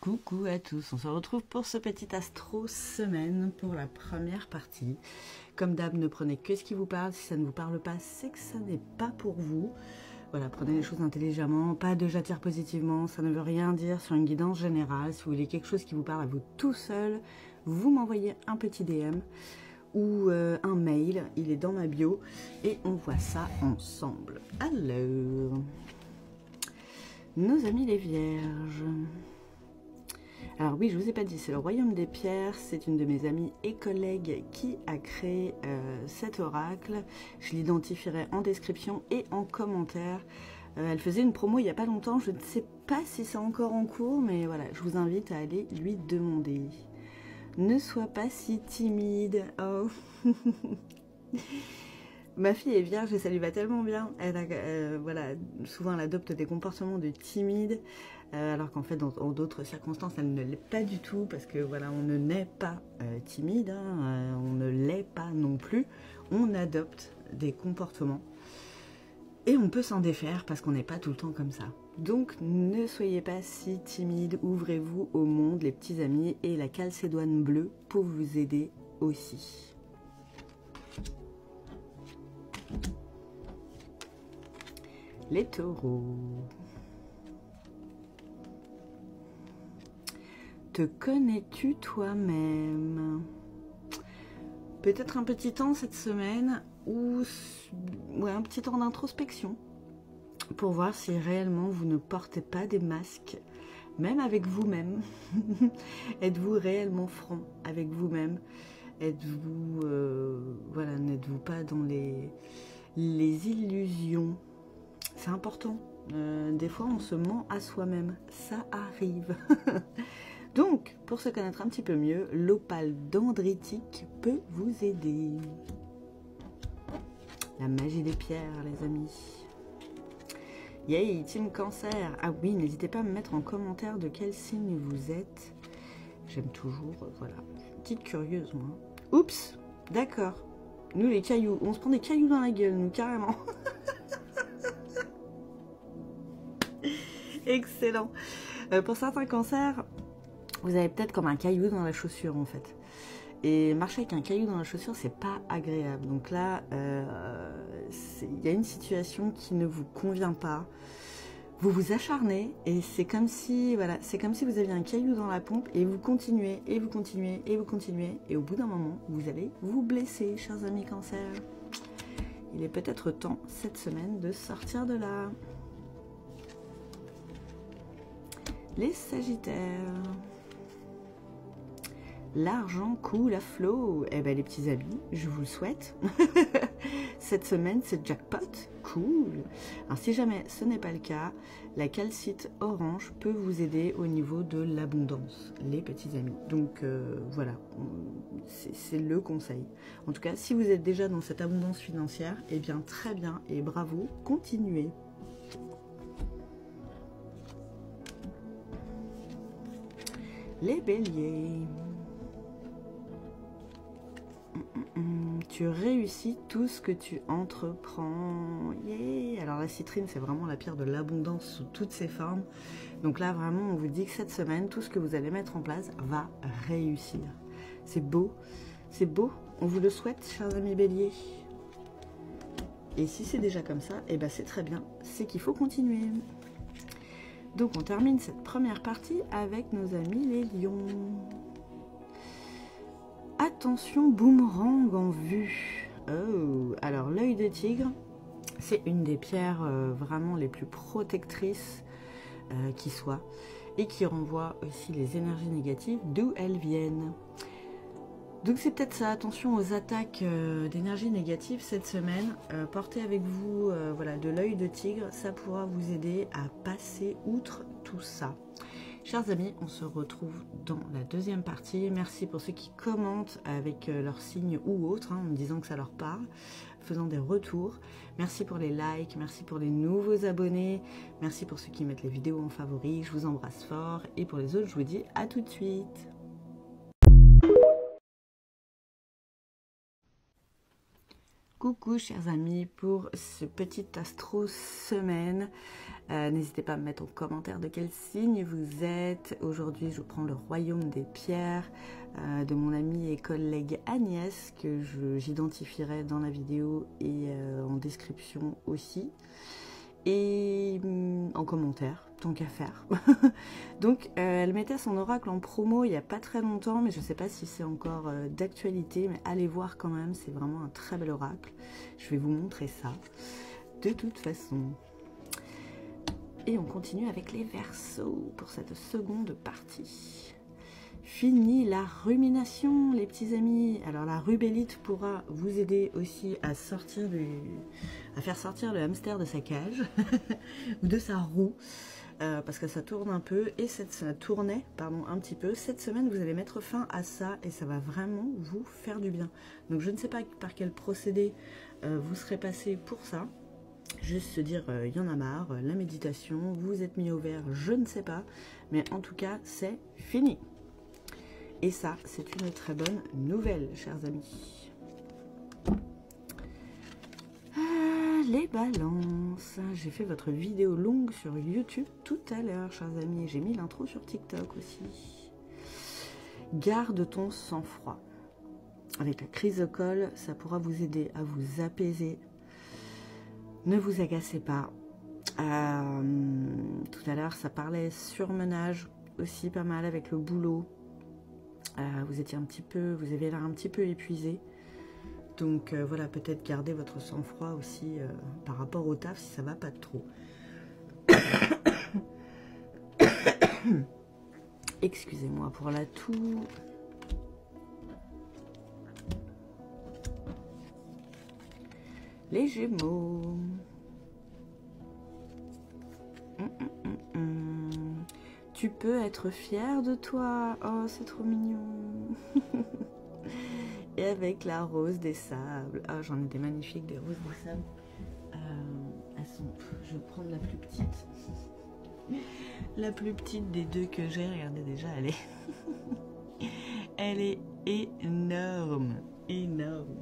Coucou à tous, on se retrouve pour ce petit astro semaine pour la première partie. Comme d'hab, ne prenez que ce qui vous parle. Si ça ne vous parle pas, c'est que ça n'est pas pour vous. Voilà, prenez les choses intelligemment, pas de j'attire positivement, ça ne veut rien dire sur une guidance générale. Si vous voulez quelque chose qui vous parle à vous tout seul, vous m'envoyez un petit DM ou un mail, il est dans ma bio et on voit ça ensemble. Alors, nos amis les vierges. Alors oui, je vous ai pas dit, c'est le Royaume des Pierres, c'est une de mes amies et collègues qui a créé cet oracle. Je l'identifierai en description et en commentaire. Elle faisait une promo il n'y a pas longtemps, je ne sais pas si c'est encore en cours, mais voilà, je vous invite à aller lui demander. Ne sois pas si timide. Oh. Ma fille est vierge et ça lui va tellement bien. Elle a, voilà, souvent elle adopte des comportements de timide, alors qu'en fait dans d'autres circonstances elle ne l'est pas du tout, parce que voilà, on ne naît pas timide, hein, on ne l'est pas non plus. On adopte des comportements et on peut s'en défaire parce qu'on n'est pas tout le temps comme ça. Donc ne soyez pas si timide, ouvrez-vous au monde les petits amis, et la calcédoine bleue pour vous aider aussi. Les taureaux. Te connais-tu toi-même? Peut-être un petit temps cette semaine, ou ouais, un petit temps d'introspection pour voir si réellement vous ne portez pas des masques, même avec vous-même. Êtes-vous réellement franc avec vous-même? Êtes-vous, voilà, n'êtes-vous pas dans les illusions? C'est important. Des fois, on se ment à soi-même. Ça arrive. Donc, pour se connaître un petit peu mieux, l'opale dendritique peut vous aider. La magie des pierres, les amis. Yay, team cancer. Ah oui, n'hésitez pas à me mettre en commentaire de quel signe vous êtes. J'aime toujours, voilà. Petite curieuse, moi. Oups, d'accord. Nous, les cailloux. On se prend des cailloux dans la gueule, nous, carrément. Excellent. Pour certains cancers, vous avez peut-être comme un caillou dans la chaussure en fait. Et marcher avec un caillou dans la chaussure, c'est pas agréable. Donc là, il y a une situation qui ne vous convient pas. Vous vous acharnez et c'est comme si, voilà, c'est comme si vous aviez un caillou dans la pompe et vous continuez et vous continuez et vous continuez. Et au bout d'un moment, vous allez vous blesser, chers amis cancer. Il est peut-être temps cette semaine de sortir de là. Les sagittaires. L'argent coule à flot. Eh bien les petits amis, je vous le souhaite. Cette semaine, c'est jackpot. Cool. Alors si jamais ce n'est pas le cas, la calcite orange peut vous aider au niveau de l'abondance, les petits amis. Donc voilà, c'est le conseil. En tout cas, si vous êtes déjà dans cette abondance financière, eh bien très bien et bravo, continuez. Les béliers. Tu réussis tout ce que tu entreprends. Yeah. Alors la citrine, c'est vraiment la pierre de l'abondance sous toutes ses formes. Donc là, vraiment, on vous dit que cette semaine, tout ce que vous allez mettre en place va réussir. C'est beau, c'est beau. On vous le souhaite, chers amis béliers. Et si c'est déjà comme ça, eh ben c'est très bien. C'est qu'il faut continuer. Donc on termine cette première partie avec nos amis les lions. Attention, boomerang en vue. Oh, alors l'œil de tigre, c'est une des pierres vraiment les plus protectrices qui soit, et qui renvoie aussi les énergies négatives d'où elles viennent. Donc c'est peut-être ça, attention aux attaques d'énergie négative cette semaine. Portez avec vous voilà, de l'œil de tigre, ça pourra vous aider à passer outre tout ça. Chers amis, on se retrouve dans la deuxième partie. Merci pour ceux qui commentent avec leurs signes ou autres, hein, en me disant que ça leur parle, faisant des retours. Merci pour les likes, merci pour les nouveaux abonnés, merci pour ceux qui mettent les vidéos en favoris. Je vous embrasse fort et pour les autres, je vous dis à tout de suite. Coucou chers amis pour ce petit astro semaine. N'hésitez pas à me mettre en commentaire de quel signe vous êtes. Aujourd'hui je prends le royaume des pierres de mon amie et collègue Agnès que j'identifierai dans la vidéo et en description aussi. Et en commentaire, tant qu'à faire. Donc elle mettait son oracle en promo il n'y a pas très longtemps, mais je ne sais pas si c'est encore d'actualité, mais allez voir quand même, c'est vraiment un très bel oracle. Je vais vous montrer ça de toute façon. Et on continue avec les Verseaux pour cette seconde partie. Fini la rumination les petits amis. Alors la rubellite pourra vous aider aussi à faire sortir le hamster de sa cage ou de sa roue parce que ça tourne un peu et ça tournait pardon un petit peu. Cette semaine vous allez mettre fin à ça et ça va vraiment vous faire du bien. Donc je ne sais pas par quel procédé vous serez passé pour ça. Juste se dire il y en a marre, la méditation, vous êtes mis au vert, je ne sais pas, mais en tout cas c'est fini. Et ça, c'est une très bonne nouvelle, chers amis. Les balances. J'ai fait votre vidéo longue sur YouTube tout à l'heure, chers amis. J'ai mis l'intro sur TikTok aussi. Garde ton sang-froid. Avec la crise au col, ça pourra vous aider à vous apaiser. Ne vous agacez pas. Tout à l'heure, ça parlait surmenage aussi pas mal avec le boulot. Vous avez l'air un petit peu épuisé. Donc voilà, peut-être garder votre sang-froid aussi par rapport au taf si ça va pas de trop. Excusez-moi pour la toux. Les Gémeaux. Tu peux être fier de toi. Oh, c'est trop mignon. Et avec la rose des sables. Ah, j'en ai des magnifiques, des roses des sables. Elles sont... Je vais prendre la plus petite. La plus petite des deux que j'ai. Regardez déjà, elle est... Elle est énorme. Énorme.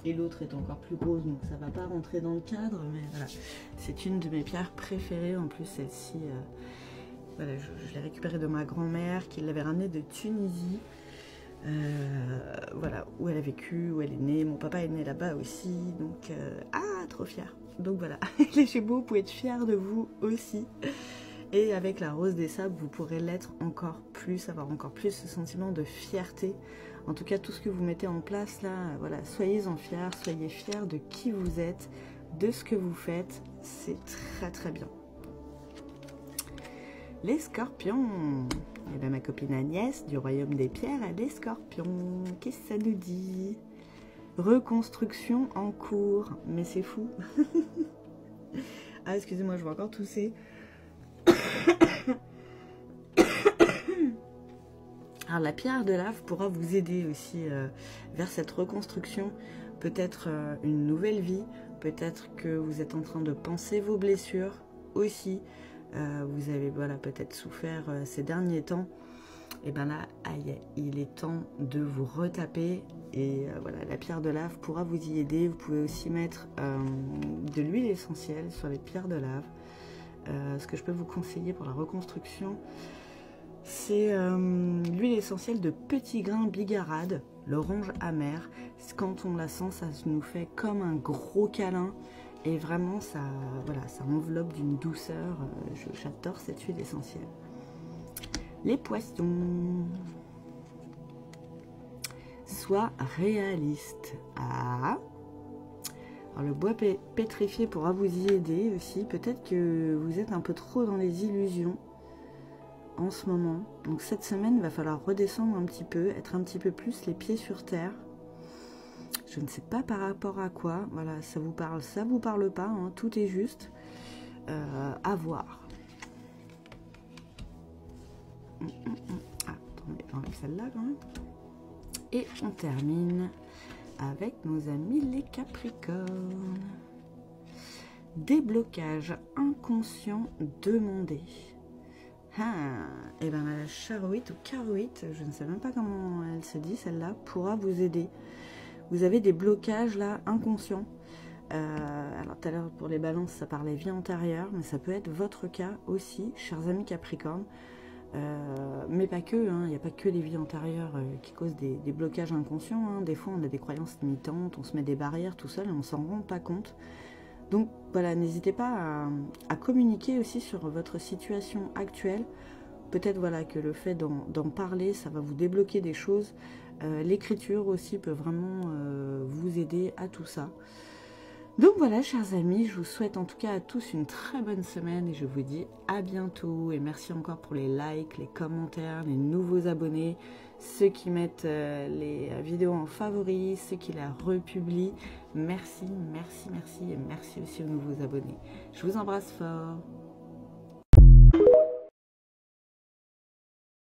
Et l'autre est encore plus grosse, donc ça va pas rentrer dans le cadre. Mais voilà, c'est une de mes pierres préférées. En plus, celle-ci... Voilà, je l'ai récupérée de ma grand-mère qui l'avait ramenée de Tunisie. Voilà, où elle a vécu, où elle est née. Mon papa est né là-bas aussi. Donc, trop fière. Donc voilà, les Gémeaux, vous pouvez être fiers de vous aussi. Et avec la rose des sables, vous pourrez l'être encore plus, avoir encore plus ce sentiment de fierté. En tout cas, tout ce que vous mettez en place là, voilà, soyez-en fiers, soyez fiers de qui vous êtes, de ce que vous faites. C'est très très bien. Les Scorpions. Et bien ma copine Agnès du Royaume des Pierres a des Scorpions. Qu'est-ce que ça nous dit? Reconstruction en cours. Mais c'est fou. Ah, excusez-moi, je vais encore tousser. Alors la pierre de lave pourra vous aider aussi vers cette reconstruction. Peut-être une nouvelle vie. Peut-être que vous êtes en train de penser vos blessures aussi. Vous avez voilà, peut-être souffert ces derniers temps, et bien là, aïe, il est temps de vous retaper. Et voilà, la pierre de lave pourra vous y aider. Vous pouvez aussi mettre de l'huile essentielle sur les pierres de lave. Ce que je peux vous conseiller pour la reconstruction, c'est l'huile essentielle de petit grain bigarade, l'orange amer. Quand on la sent, ça nous fait comme un gros câlin. Et vraiment, ça, voilà, ça enveloppe d'une douceur. J'adore cette huile essentielle. Les Poissons. Sois réaliste. Ah. Alors, le bois pétrifié pourra vous y aider aussi. Peut-être que vous êtes un peu trop dans les illusions en ce moment. Donc cette semaine, il va falloir redescendre un petit peu, être un petit peu plus les pieds sur terre. Je ne sais pas par rapport à quoi. Voilà, ça vous parle pas, hein, tout est juste à voir. Ah, attendez, j'enlève celle-là quand même. Et on termine avec nos amis les Capricornes. Déblocage inconscient demandé. Ah, et bien la charoïte ou caroïte, je ne sais même pas comment elle se dit, celle-là pourra vous aider. vous avez des blocages là inconscients. Alors tout à l'heure pour les balances ça parlait vie antérieure, mais ça peut être votre cas aussi, chers amis Capricorne. Mais pas que, il n'y a pas que les vies antérieures qui causent des blocages inconscients. Hein. Des fois on a des croyances limitantes, on se met des barrières tout seul et on ne s'en rend pas compte. Donc voilà, n'hésitez pas à communiquer aussi sur votre situation actuelle. Peut-être voilà, que le fait d'en parler, ça va vous débloquer des choses. L'écriture aussi peut vraiment vous aider à tout ça. Donc voilà, chers amis, je vous souhaite en tout cas à tous une très bonne semaine et je vous dis à bientôt. Et merci encore pour les likes, les commentaires, les nouveaux abonnés, ceux qui mettent les vidéos en favoris, ceux qui la republient. Merci, merci, merci et merci aussi aux nouveaux abonnés. Je vous embrasse fort.